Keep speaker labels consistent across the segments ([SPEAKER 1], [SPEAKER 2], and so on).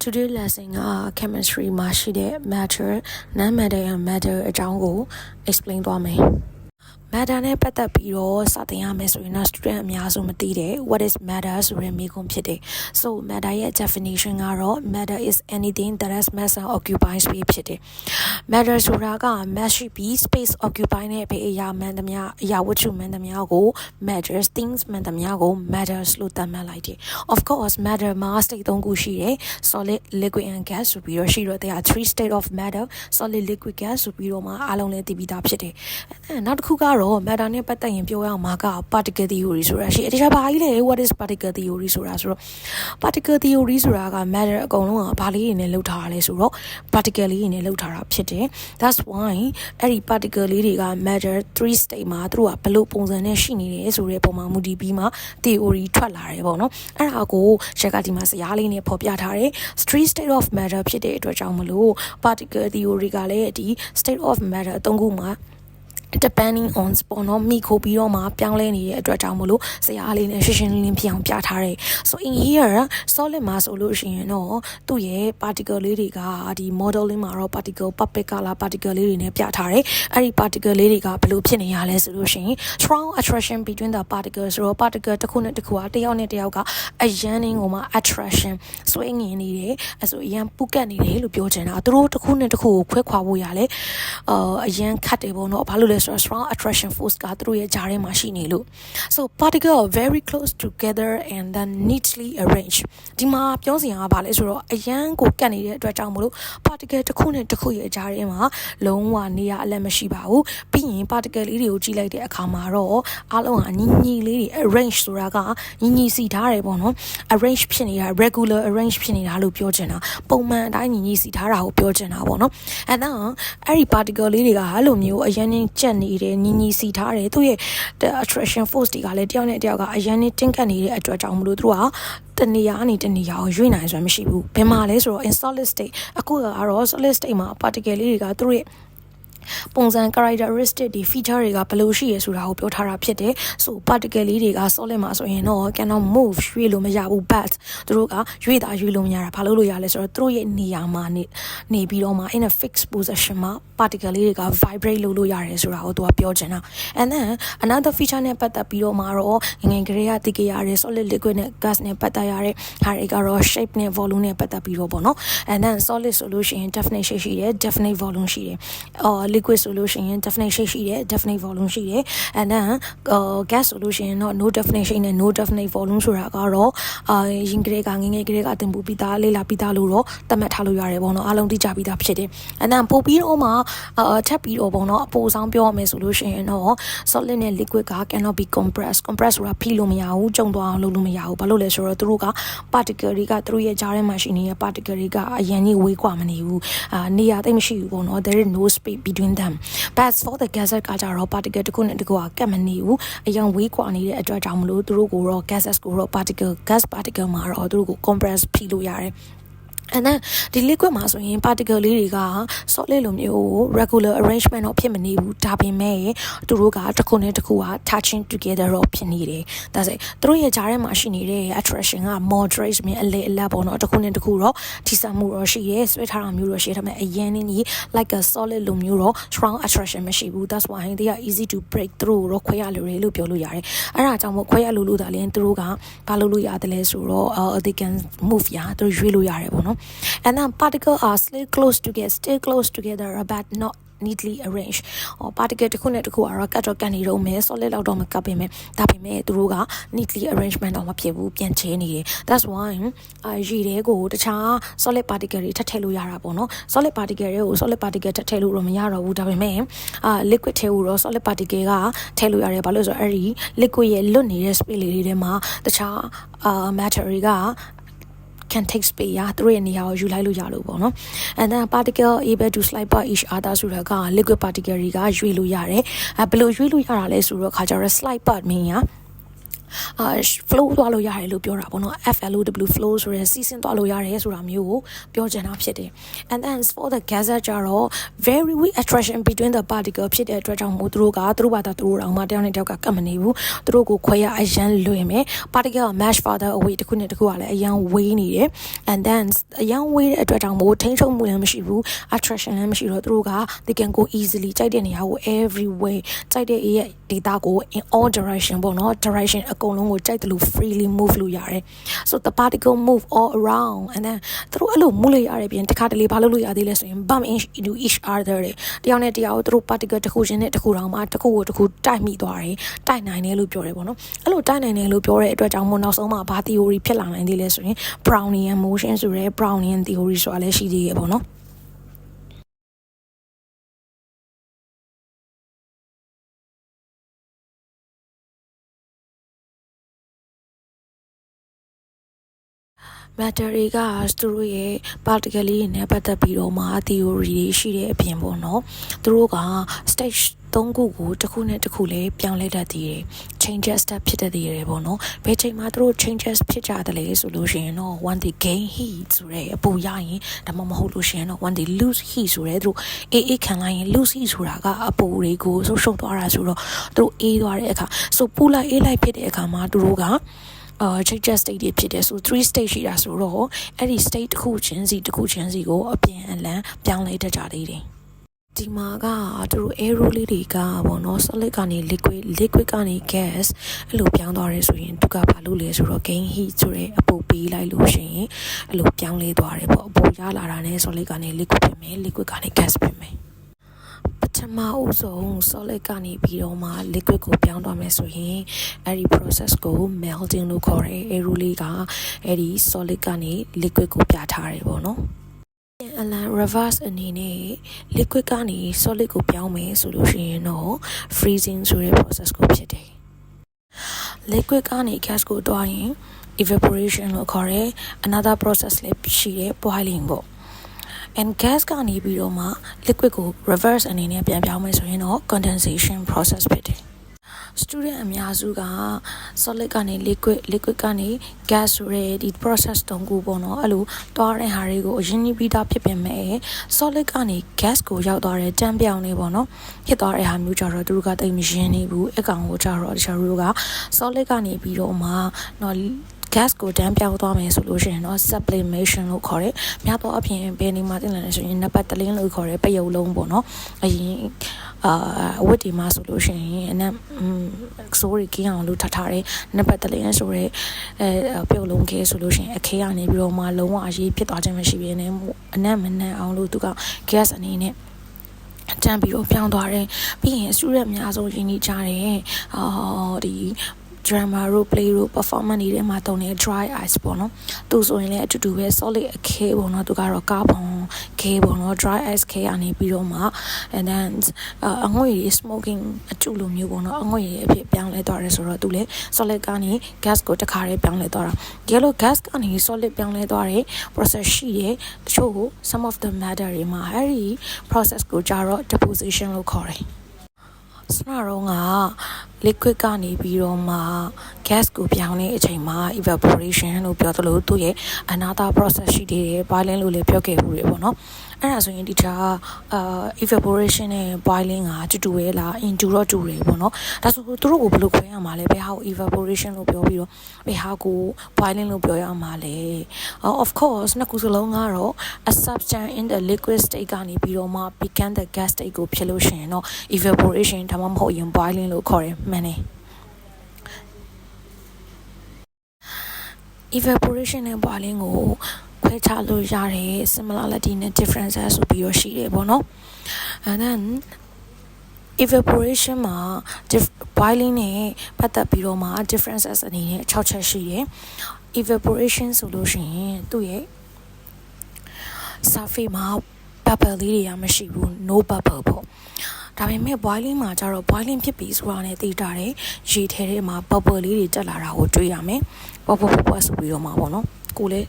[SPEAKER 1] Today lesson chemistry မှာရှိတဲ့ matter non-matter and matter အကြောင်းကို explain သွားမယ် matter နဲ့ပတ်သက်ပြီးတော့စတင်ရမယ်ဆိုရင်တော့ student အများစုမသိတဲ့ what is matter ဆိုတဲ့မေးခွန်းဖြစ်တယ် so matter ရဲ့ definition ကတော့ matter is anything that has mass and occupies space ဖြစ်တယ် matter ဆိုတာက mass ရှိပြီး space occupy နဲ့ပဲအရာမှန်သမျှအရာဝတ္ထုမှန်သမျှကို matters things မှန်သမျှကို matters လို့သတ်မှတ်လိုက်တယ် of course matter မှာ state 3ခုရှိတယ် solid liquid and gas ဆိုပြီးတော့ရှိတော့ there are 3 state of matter solid liquid gas ဆိုပြီးတော့မှအားလုံးလည်းသိပြီးသားဖြစ်တယ်နောက်တစ်ခုကတော့ matter နဲ့ပတ်သက်ရင်ပြောရအောင်မှာက particle theory ဆိုတာရှိတယ်တခြားဘာကြီးလဲ what is particle theory ဆိုတာဆိုတော့ particle theory ဆိုတာက matter အကုန်လုံးကဘာလေးတွေနဲ့လုပ်ထားရလဲဆိုတော့ particle လေးတွေနဲ့လုပ်ထားတာဖြစ်တယ် that's why အဲ့ဒီ particle လေးတွေက matter 3 state မှာသူတို့ကဘယ်လိုပုံစံနဲ့ရှိနေတယ်ဆိုတဲ့ပုံမှာမူတည်ပြီးမှ theory ထွက်လာတယ်ပေါ့နော်အဲ့ဒါကိုရက်ကဒီမှာစရာလေးနဲ့ဖော်ပြထားတယ် 3 state of matter ဖြစ်တဲ့အတွက်ကြောင့်မလို့ particle theory ကလည်းဒီ state of matter 3ခုမှာdepending on ပေါ့နော်မိခိုပြီးတော့မှပြောင်းလဲနေတဲ့အတွက်ကြောင့်မလို့ဆရာလေးနဲ့ရှင်းရှင်းလင်းလင်းဖြစ်အောင်ပြထားတယ် so in here solid မှာဆိုလို့ရှိရင်တော့သူ့ရဲ့ particle လေးတွေကဒီ modeling မှာတော့ particle puppet color particle လေးတွေနဲ့ပြထားတယ်အဲ့ဒီ particle လေးတွေကဘယ်လိုဖြစ်နေရလဲဆိုလို့ရှိရင် strong attraction between the particles ဆိုတော့ particle တစ်ခုနဲ့တစ်ခုကတစ်ယောက်နဲ့တစ်ယောက်ကအရန်င်းကိုမှ attraction ဆွဲငင်နေတယ်အဲဆိုအရန်ပူကတ်နေတယ်လို့ပြောချင်တာသူတို့တစ်ခုနဲ့တစ်ခုကိုခွဲခွာဖို့ရလဲအရန်ခတ်တယ်ပေါ့နော်ဘာလို့လဲSo strong attraction force ကသူတို့ရဲ့ဂျားထဲမှာရှိနေလို့ so particle are very close together and then neatly arranged ဒီမှာပြောစရာကဘာလဲဆိုတော့အရန်ကိုကတ်နေတဲ့အတွက်ကြောင့်မလို့ particle တစ်ခုနဲ့တစ်ခုရဲ့ဂျားထဲမှာလုံးဝနေရအလက်မရှိပါဘူးပြီးရင် particle လေးတွေကိုကြည့်လိုက်တဲ့အခါမှာတော့အားလုံးကညီညီလေးတွေ arrange ဆိုတာကညီညီစီထားတယ်ပေါ့နော် arrange ဖြစ်နေတာ regular arrange ဖြစ်နေတာလို့ပြောချင်တာပုံမှန်အတိုင်းညီညီစီထားတာကိုပြောချင်တာပေါ့နော်အဲ့ဒါအဲ့ဒီ particle လေးတွေကအဲ့လိုမျိုးအရန်ကျက်နေတယ်ညီညီစီထားတယ်သူရဲ့ attraction force တွေကလည်းတယောက်နဲ့တယောက်ကအရန်နဲ့တင်းကပ်နေတဲ့အတွက်ကြောင့်မလို့သူကတနေရာကနေတနေရာကိုရွေ့နိုင်စွမ်းမရှိဘူးဘယ်မှာလဲဆိုတော့ in solid state အခုကတော့ solid state မှာ particle လေးတွေကသူရဲ့ပုံစံ characteristic တွေ feature တွေကဘယ်လိုရှိရဆိုတာကိုပြောထားတာဖြစ်တယ် so particle လေးတွေက solid မှာဆိုရင်တော့ cannot move ရွေ့လို့မရဘူး but သူတို့ကရွေ့လို့မရတာဘာလို့ရလဲဆိုတော့သူတို့ရဲ့နေရာမှာနေပြီးတော့မှ in a fixed position မှာ particle လေးတွေက vibrate လုပ်လို့ရတယ်ဆိုတာကိုသူကပြောချင်တာ and then another feature နဲ့ပတ်သက်ပြီးတော့မှတော့ငယ်ကလေးကသိကြရတယ် solid liquid နဲ့ gas နဲ့ပတ်သက်ရတဲ့ဟာတွေကတော့ shape နဲ့ volume နဲ့ပတ်သက်ပြီးတော့ပေါ့နော် and then solid solution definite shape ရှိတယ် definite volume ရှိတယ်liquid solution definite shape ရှိတယ် definite volume ရှိတယ် and then gas solution တော့ no definite shape နဲ့ no definite volume ဆိုတာကတော့ရင်ကလေးကငယ်ကလေးကတင်ပူပြီးသားလေးလာပြီးသားလို့တော့သတ်မှတ်ထားလို့ရတယ်ပေါ့နော်အားလုံးသိကြပြီးသားဖြစ်တယ် and then ပို့ပြီးတော့မှထပ်ပြီးတော့ပေါ့နော်အပိုဆောင်ပြောရမယ်ဆိုလို့ရှိရင်တော့ solid နဲ့ liquid က cannot be compressed ဆိုတာဖိလို့မရဘူးကျုံသွားအောင်လုပ်လို့မရဘူးဘာလို့လဲဆိုတော့သူတို့က particle တွေကသူတို့ရဲ့ကြားထဲမှာရှိနေတဲ့ particle တွေကအရင်ကြီးဝေးကွာမနေဘူးနေရာသိမ့်မရှိဘူးပေါ့နော် there is no space between them but for the gases ကကြတော့ particle တစ်ခုနဲ့တစ်ခုကကတ်မနေဘူးအရင်ဝေးကွာနေတဲ့အတွက်ကြောင့်မလို့သူတို့ကိုတော့ gases ကိုတော့ gas particle မှာတော့သူတို့ကို compress ဖိလို့ရတယ် and then ဒီ liquid မှာဆိုရင် particle လေးတွေက solid လိုမျိုး regular arrangement တော့ဖြစ်မနေဘူးဒါပေမဲ့သူတို့ကတစ်ခုနဲ့တစ်ခုက touching together တော့ဖြစ်နေတယ်ဒါဆိုသူတို့ရဲ့ဂျားထဲမှာရှိနေတဲ့ attraction က moderate မြင်အလေအလတ်ပေါ့နော်တစ်ခုနဲ့တစ်ခုတော့ထိစပ်မှုတော့ရှိတယ်ဆွဲထားတာမျိုးတော့ရှိတယ်ဒါပေမဲ့အရင်နည်းနည်း like a solid လိုမျိုးတော့ strong attraction မရှိဘူး that's why they are easy to break through တော့ခွဲရလို့ပြောလို့ရတယ်အဲ့ဒါကြောင့်မို့ခွဲရလို့ဒါလည်းသူတို့ကဘာလုပ်လို့ရတယ်လဲဆိုတော့ they can move ရသူရွေးလို့ရတယ်ပေါ့နော်and then particles are still close together but not neatly arranged or particle တစ်ခုနဲ့တစ်ခုကတော့ကတ်တော့ကန်နေတော့မယ် solid လောက်တော့မကပ်ပေမဲ့ဒါပေမဲ့သူတို့က neatly arrangement တော့မဖြစ်ဘူးပြန်ချဲနေတယ် that's why ရေတွေကိုတခြား solid particle တွေထပ်ထည့်လို့ရတာပေါ့နော် solid particle တွေကို solid particle ထပ်ထည့်လို့တော့မရတော့ဘူးဒါပေမဲ့liquid ထဲကိုတော့ solid particle ကထည့်လို့ရတယ်ဘာလို့ဆိုတော့အဲ့ဒီ liquid ရဲ့လွတ်နေတဲ့ space လေးတွေထဲမှာတခြားmatter တွေကcan take space ရသူတို့ရဲ့နေရာကိုယူလိုက်လို့ရလို့ပေါ့နော် and then particle able to slide by each other ဆိုတာက liquid particle တွေကရွေ့လို့ရတယ်ဘယ်လိုရွေ့လို့ရတာလဲဆိုတော့ခါကျတော့ slide part mean ရ flow သွားလို့ရတယ်လို့ပြောတာပေါ့နော် FLOW flow ဆိုရဲစီးဆင်းသွားလို့ရတယ်ဆိုတာမျိုးကိုပြောချင်တာဖြစ်တယ် and then for the gas ကြတော့ very weak attraction between the particle ဖြစ်တဲ့အတွက်ကြောင့်မို့သူတို့ဘာသာသူတို့တောင်မှတယောက်နဲ့တယောက်ကကပ်မနေဘူးသူတို့ကိုခွဲရအရန်လွယ်မယ် particle match farther away တစ်ခုနဲ့တစ်ခုကလည်းအရန်ဝေးနေတယ် and then အရန်ဝေးတဲ့အတွက်ကြောင့်မို့ထိန်းချုပ်မှုလည်းမရှိဘူး attraction လည်းမရှိတော့သူတို့က they can go easily ကြိုက်တဲ့နေရာကို everywhere ကြိုက်တဲ့ data ကို in all direction ပေါ့နော် direction အကုန်လုံးကိုကြိုက်တယ်လို့ freely move လို့ရတယ် so the particle move all around and then သူတို့အဲ့လို move လို့ရတဲ့ပြင်တစ်ခါတလေဘာလုပ်လို့ရသေးလဲဆိုရင် bump into each other တွေတယောက်နဲ့တယောက်သူတို့ particle တစ်ခုချင်းနဲ့တစ်ခုတောင်မှတစ်ခုကိုတစ်ခုတိုက်မိသွားတယ်တိုက်နိုင်တယ်လို့ပြောတယ်ပေါ့နော်အဲ့လိုတိုက်နိုင်တယ်လို့ပြောတဲ့အတွက်ကြောင့်မို့နောက်ဆုံးမှာဘာ theory ဖြစ်လာနိုင်သေးလဲဆိုရင် Brownian motion ဆိုရဲ Brownian theory ဆိုတာလည်းရှိသေးရပေါ့နော် matter တွေကသူတို့ရဲ့ particle လေးနဲ့ပတ်သက်ပြီးတော့မှ theory ရှိတဲ့အပြင်ပေါ့နော်သူတို့က stage 3ခုကိုတစ်ခုနဲ့တစ်ခုလေးပြောင်းလဲတတ်သေးတယ် changes ဖြစ်တတ်သေးတယ်ပေါ့နော်ဘယ်ချိန်မှာသူတို့ changes ဖြစ်ကြတယ်လဲဆိုလို့ရှိရင်တော့ one day gain heat ဆိုတဲ့အပူရရင်ဒါမှမဟုတ်လို့ရှိရင်တော့ one day lose heat ဆိုတဲ့သူတို့အေးခံလိုက်ရင် lose heat ဆိုတာကအပူတွေကိုဆုံးရှုံးသွားတာဆိုတော့သူတို့အေးသွားတဲ့အခါ so ပူလိုက်အေးလိုက်ဖြစ်တဲ့အခါမှာသူတို့ကchange state တွေဖြစ်တယ်ဆို3 stage ရှိတာဆိုတော့အဲ့ဒီ state တစ်ခုချင်းစီကိုအပြန်အလှန်ပြောင်းလဲတတ်ကြသေးတယ်ဒီမှာကသူတို့ arrow လေးတွေကပေါ့နော် solid ကနေ liquid ကနေ gas အဲ့လိုပြောင်းသွားရဲဆိုရင်သူကဘာလို့လဲဆိုတော့ gain heat ဆိုတဲ့အပူပေးလိုက်လို့ရှိရင်အဲ့လိုပြောင်းလဲသွားတယ်ပေါ့အပူရလာတာနဲ့ solid ကနေ liquid ဖြစ်မယ် liquid ကနေ gas ဖြစ်မယ်ပထမအဦးဆုံး solid ကနေပြီးတော့မှ liquid ကိုပြောင်းသွားမယ်ဆိုရင်အဲ့ဒီ process ကို melting လို့ခေါ်တယ် arrow လေးကအဲ့ဒီ solid ကနေ liquid ကိုပြထားတယ်ပေါ့နော်အလန် reverse အနေနဲ့ liquid ကနေ solid ကိုပြောင်းမယ်ဆိုလို့ရှိရင်တော့ freezing ဆိုတဲ့ process ကိုဖြစ်တယ် liquid ကနေ gas ကိုတွားရင် evaporation လို့ခေါ်တယ် another process လေးရှိတယ် boiling ပေါ့ and gas ကနေပြီးတော့မှ liquid ကို reverse အနေနဲ့ပြန်ပြောင်းမယ်ဆိုရင်တော့ condensation process ဖြစ်တယ်student အများစုက solid ကနေ liquid ကနေ gas ဆိုတဲ့ဒီ process တုံးခုပေါ့နော်အဲ့လိုတွားတဲ့ဟာတွေကိုအရင်ကြီးပြီးသားဖြစ်ပေမဲ့ solid ကနေ gas ကိုရောက်သွားတဲ့တန်းပြောင်းနေပေါ့နော်ဖြစ်သွားတဲ့ဟာမျိုးကြတော့သူတို့ကတိတ်မရင်းနေဘူးအကောင်ကိုကြတော့တခြားတို့က solid ကနေပြီးတော့မှတော့gas ကိုတန်းပြောင်းသွားမယ်ဆိုလို့ရှိရင်တော့ sublimation လို့ခေါ်တယ်။များသောအားဖြင့်ဘယ်နေမှာတင်လာလဲဆိုရင်နံပါတ်တလင်းလို့ခေါ်တယ်ပယုတ်လုံးပေါ့နော်။အရင်ဝတ်ဒီမှာဆိုလို့ရှိရင်အနက်စိုးရီကင်းအောင်လို့ထားတယ်နံပါတ်တလင်းဆိုရဲပယုတ်လုံးကဲဆိုလို့ရှိရင်အခဲကနေပြီးတော့မှလုံးဝအရေးဖြစ်သွားခြင်းမရှိဘဲနဲ့အနက်မနက်အောင်လို့သူက gas အနေနဲ့တန်းပြီးတော့ပြောင်းသွားတယ်ပြီးရင် student အများဆုံးရင်းနှီးကြတယ်ဒီ drama တို့ play တို့ performance တွေထဲမှာတုံးတဲ့ dry ice ပေါ့နော်သူဆိုရင်လည်းအတူတူပဲ solid အခဲပေါ့နော်သူကတော့ carbon ခဲပေါ့နော် dry ice ခဲကနေပြီးတော့မှ and then အငွေ့တွေ smoking အကျူလိုမျိုးပေါ့နော်အငွေ့တွေအဖြစ်ပြောင်းလဲသွားတယ်ဆိုတော့သူလည်း solid ကနေ gas ကိုတစ်ခါတည်းပြောင်းလဲသွားတာ yellow gas ကနေ solid ပြောင်းလဲသွားတဲ့ process ရှိတယ်တချို့ကို some of the matter တွေမှာအဲ့ဒီ process ကိုကြတော့ deposition လို့ခေါ်တယ်စနတော့က liquid ကနေပြီးတော့မှ gas ကိုပြောင်းတဲ့အချိန်မှာ evaporation လို့ပြောသလိုသူ့ရဲ့ another process ရှိသေးတယ် boiling လို့လည်းပြောခဲ့ဘူးလေပေါ့နော်အဲ့ဒါဆိုရင်ဒီထား evaporation နဲ့ boiling ကတူရဲလား into တော့တူတယ်ပေါ့နော်ဒါဆိုသူတို့ကိုဘယ်လိုခွဲရမှာလဲဘယ်ဟာကို evaporation လို့ပြောပြီးတော့ဘယ်ဟာကို boiling လို့ပြောရမှာလဲ of course နှစ်ခုစလုံးကတော့ a substance in the liquid state ကနေပြီးတော့မှ become the gas state ကိုဖြစ်လို့ရှိရင်တော့ evaporation ဒါမှမဟုတ်ရင် boiling လို့ခေါ်တယ်မှန်တယ် evaporation နဲ့ boiling ကိုခွဲခြားလို့ရတယ် similarity နဲ့ differences ဆိုပြီးတော့ရှိတယ်ပေါ့နော် and then evaporation မှာ boiling နဲ့ပတ်သက်ပြီးတော့မှ differences အနေနဲ့6ချက်ရှိတယ် evaporation ဆိုလို့ရှိရင်သူ့ရဲ့ surface မှာ bubble လေးတွေကမရှိဘူး no bubble ပေါ့ဒါပေမဲ့ boiling မှာကျတော့ boiling ဖြစ်ပြီဆိုတာနဲ့သိတာတယ်ရေထဲထဲမှာ bubble လေးတွေတက်လာတာကိုတွေ့ရမယ်ပေါ့ဆိုပြီးတော့မှာပေါ့နော်ကိုလည်း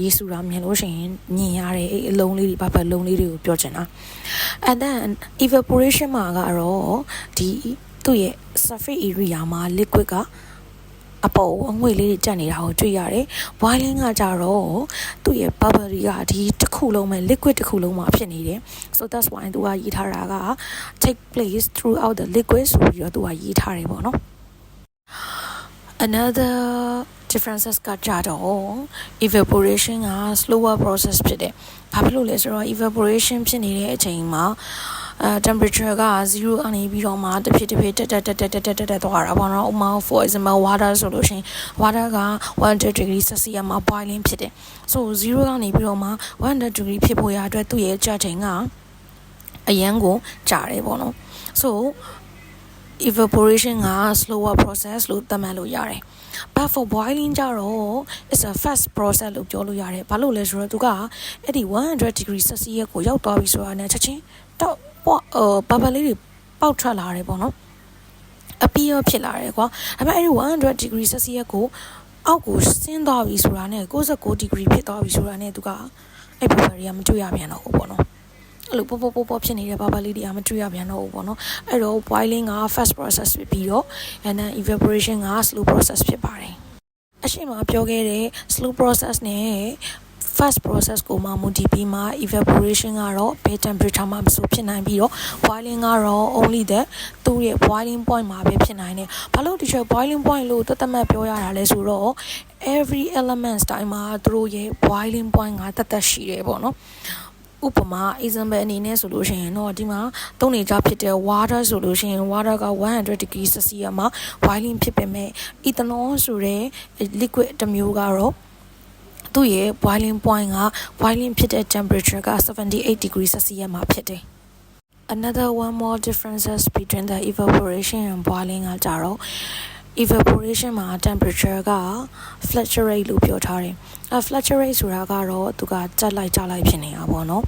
[SPEAKER 1] ယေစုရာမြင်လို့ရှိရင်မြင်ရတဲ့အဲ့အလုံးလေးတွေ bubble လုံးလေးတွေကိုပြောချင်တာ and then evaporation မှာကတော့ဒီသူ့ရဲ့ surface area မှာ liquid က အပေါ်အငွေ့လေးတွေတက်နေတာကိုတွေ့ရတယ် boiling ကကြတော့သူ့ရဲ့ bubble တွေကဒီတစ်ခုလုံးပဲ liquid တစ်ခုလုံးမှာဖြစ်နေတယ် so that's why သူကရေးထားတာက take place throughout the liquid ဆိုပြီးတော့သူကရေးထားတယ်ပေါ့နော် another differences ကကြတော့ evaporation က slower process ဖြစ်တယ်ဘာဖြစ်လို့လဲဆိုတော့ evaporation ဖြစ်နေတဲ့အချိန်မှာtemperature က0ကနေပြီးတော့မှတစ်ဖြစ်တက်သွားတာပေါ့နော်ဥပမာ for example water ဆိုလို့ရှိရင် water က100 degree Celsius မှာ boiling ဖြစ်တယ် so 0ကနေပြီးတော့မှ100 degree ဖြစ်ဖို့ရအတွက်သူ့ရဲ့ကြာချိန်ကအရန်ကိုကြာတယ်ပေါ့နော် so evaporation က slower process လို့သတ်မှတ်လို့ရတယ် but for boiling ကြတော့ it's a fast process လို့ပြောလို့ရတယ်ဘာလို့လဲဆိုတော့သူကအဲ့ဒီ100 degree Celsius ကိုရောက်သွားပြီဆိုတာနဲ့ချက်ချင်းတော့ဘဘလေးတွေပေါက်ထွက်လာတယ်ပေါ့နော်အပီးရောဖြစ်လာတယ်ကွာဒါပေမဲ့အဲ့ဒီ100 degree Celsius ကိုအောက်ကိုဆင်းသွားပြီဆိုတာနဲ့69 degree ဖြစ်သွားပြီဆိုတာနဲ့သူကအဲ့ဘဘတွေကမတွေ့ရပြန်တော့ဘူးပေါ့နော်အဲ့လိုပေါ်ဖြစ်နေတဲ့ဘာလေးတွေကမတွေ့ရပြန်တော့ဘူးပေါ့နော်အဲ့တော့ boiling က fast process ဖြစ်ပြီးတော့ and then evaporation က slow process ဖြစ်ပါတယ်အရှိမပြောခဲ့တဲ့ slow process နဲ့ fast process ကိုမှမူတည်ပြီးမှ evaporation ကတော့ဘယ် temperature မှာမဆိုဖြစ်နိုင်ပြီးတော့ boiling ကတော့ only that သူ့ရဲ့ boiling point မှာပဲဖြစ်နိုင်တယ်ဘာလို့ဒီချက် boiling point လို့သတ်မှတ်ပြောရတာလဲဆိုတော့ every elements တိုင်းမှာသူတို့ရဲ့ boiling point ကတတ်ရှိတယ်ပေါ့နော်ဥပမာ example အနေနဲ့ဆိုလို့ရှိရင်တော့ဒီမှာသုံးနေကြဖြစ်တဲ့ water ဆိုလို့ရှိရင် water က100 degree Celsius မှာ boiling ဖြစ်ပေမဲ့ ethanol ဆိုတဲ့ liquid တစ်မျိုးကတော့သူ့ရဲ့ boiling point က boiling ဖြစ်တဲ့ temperature က78 degree Celsius မှာဖြစ်တယ် another one more differences between the evaporation and boiling ကကြတော့evaporation မှာ temperature က fluctuate လို့ပြောထားတယ်fluctuate ဆိုတာကတော့သူကကြက်လိုက်ဖြစ်နေတာပေါ့နော်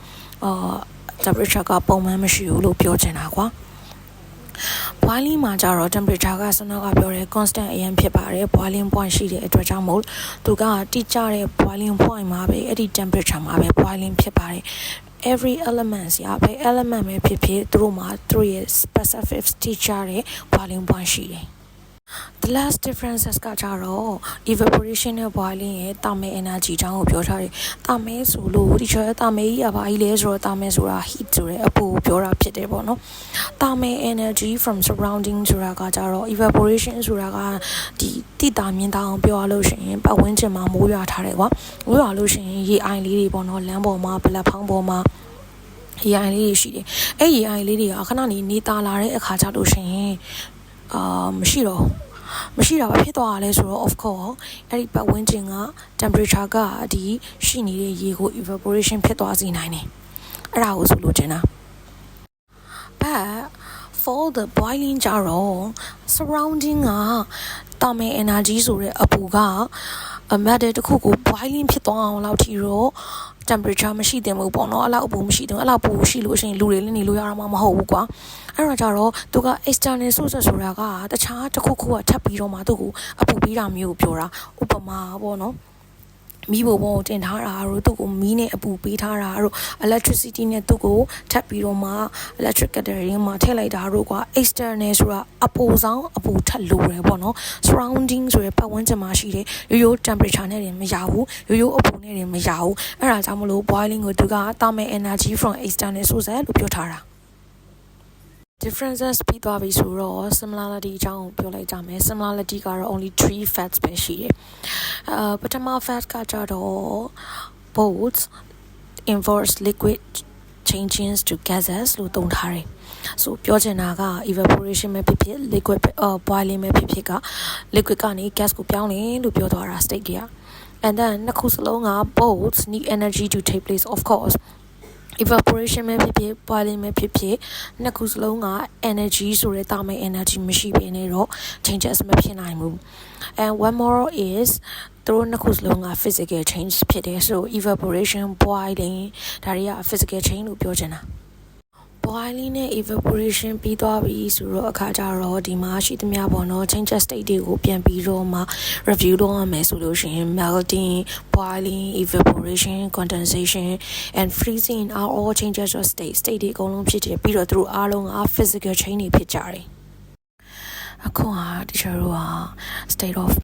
[SPEAKER 1] temperature ကပုံမှန်မရှိဘူးလို့ပြောချင်တာကွာ boiling မှာကြတော့ temperature ကဆွမ်းကပြောတယ် constant အရင်ဖြစ်ပါတယ် boiling point ရှိတဲ့အတွက်ကြောင့်မို့သူကတိကျတဲ့ boiling point မှာပဲအဲ့ဒီ temperature မှာပဲ boiling ဖြစ်ပါတယ် every elements ရပဲ element ပဲဖြစ်သူတို့မှာသူတို့ရဲ့ specific တိကျတဲ့ boiling point ရှိတယ်The last differences ကကြတော့ evaporation နဲ့ boiling ရဲ့တာမဲ energy အကြောင်းကိုပြောထားတယ်။တာမဲဆိုလို့ဒီချက်တာမဲကြီးကဘာကြီးလဲဆိုတော့တာမဲဆိုတာ heat ဆိုတဲ့အပူကိုပြောတာဖြစ်တယ်ပေါ့နော်။တာမဲ energy from surrounding ဆိုတာကကြတော့ evaporation ဆိုတာကဒီတိတာမြင်တာအောင်ပြောရလို့ရှိရင်ပတ်ဝန်းကျင်မှာမိုးရွာထားတယ်ကွာ။မိုးရွာလို့ရှိရင်ရေအိုင်လေးတွေပေါ့နော်လမ်းပေါ်မှာပလက်ဖောင်းပေါ်မှာရေအိုင်လေးတွေရှိတယ်။အဲ့ရေအိုင်လေးတွေကခဏနေတာလာတဲ့အခါကျလို့ရှိရင်မရှိတာပဲဖြစ်သွားတာလဲဆိုတော့ of course အဲ့ဒီပတ်ဝန်းကျင်က temperature ကဒီရှိနေတဲ့ရေကို evaporation ဖြစ်သွားစေနိုင်တယ်အဲ့ဒါကိုဆိုလို့တင်တာ but for the boiling ကြတော့ surrounding ကတာမဲ energy ဆိုတဲ့အပူကmatter တစ်ခုကို boiling ဖြစ်သွားအောင်လောက်ထိတော့ temperature မရှိသင့်ဘူးပေါ့နော်အဲ့လောက်အပူမရှိသင့်အဲ့လောက်ပူရှိလို့ရှိရင်လူတွေလည်းနေလို့ရတော့မှမဟုတ်ဘူးကွာအဲ့တော့ကြတော့သူက external source ဆိုတာကတခြားတစ်ခုခုကထပ်ပြီးတော့မှသူ့ကိုအပူပေးတာမျိုးကိုပြောတာဥပမာပေါ့နော်မီးဘုံကိုတင်ထားတာတို့သူ့ကိုမီးနဲ့အပူပေးထားတာတို့ electricity နဲ့သူ့ကိုထပ်ပြီးတော့မှ electric kettle ရင်းမှာထည့်လိုက်တာတို့ကွာ external ဆိုတာအပူဆောင်အပူထပ်လိုတယ်ပေါ့နော် surrounding ဆိုတဲ့ပတ်ဝန်းကျင်မှာရှိတဲ့ရိုး temperature နဲ့တွေမရဘူးရိုးအပူနဲ့တွေမရဘူးအဲ့ဒါကြောင့်မလို့ boiling ကိုသူက thermal energy from external source လို့ပြောထားတာ differences ပြီးသွားပြီဆိုတော့ similarity အကြောင်းကိုပြောလိုက်ကြမယ် similarity ကတော့ only 3 facts ပဲရှိတယ်ပထမ fact ကကြတော့ both inverse liquid changes to gases လို့သုံးထားတယ်ဆိုပြောချင်တာက evaporation ပဲဖြစ်ဖြစ် liquid boiling ပဲဖြစ်ဖြစ်က liquid ကနေ gas ကိုပြောင်းတယ်လို့ပြောသွားတာ state တွေက and then နှစ်ခုစလုံးက both need energy to take place of course evaporation ပဲဖြစ်ဖြစ် boiling ပဲဖြစ်ဖြစ်နှစ်ခုစလုံးက energy ဆိုတဲ့တာမဲ energy မရှိဘဲနဲ့တော့ changes မဖြစ်နိုင်ဘူး and one more is သူတို့နှစ်ခုစလုံးက physical change ဖြစ်တယ်ဆို evaporation boiling ဒါတွေက physical change လို့ပြောချင်တာ boiling နဲ့ evaporation ပြီးသွားပြီဆိုတော့အခါကျတော့ဒီမှာရှိသမျှပေါ့နော် changes state တွေကိုပြန်ပြီးတော့မှ review လုပ်ရမယ်ဆိုလို့ရှိရင် melting boiling evaporation condensation and freezing are all changes of state တွေအကုန်လုံးဖြစ်တယ်ပြီးတော့သူတို့အားလုံးက physical change တွေဖြစ်ကြတယ်အခုကတချို့က state of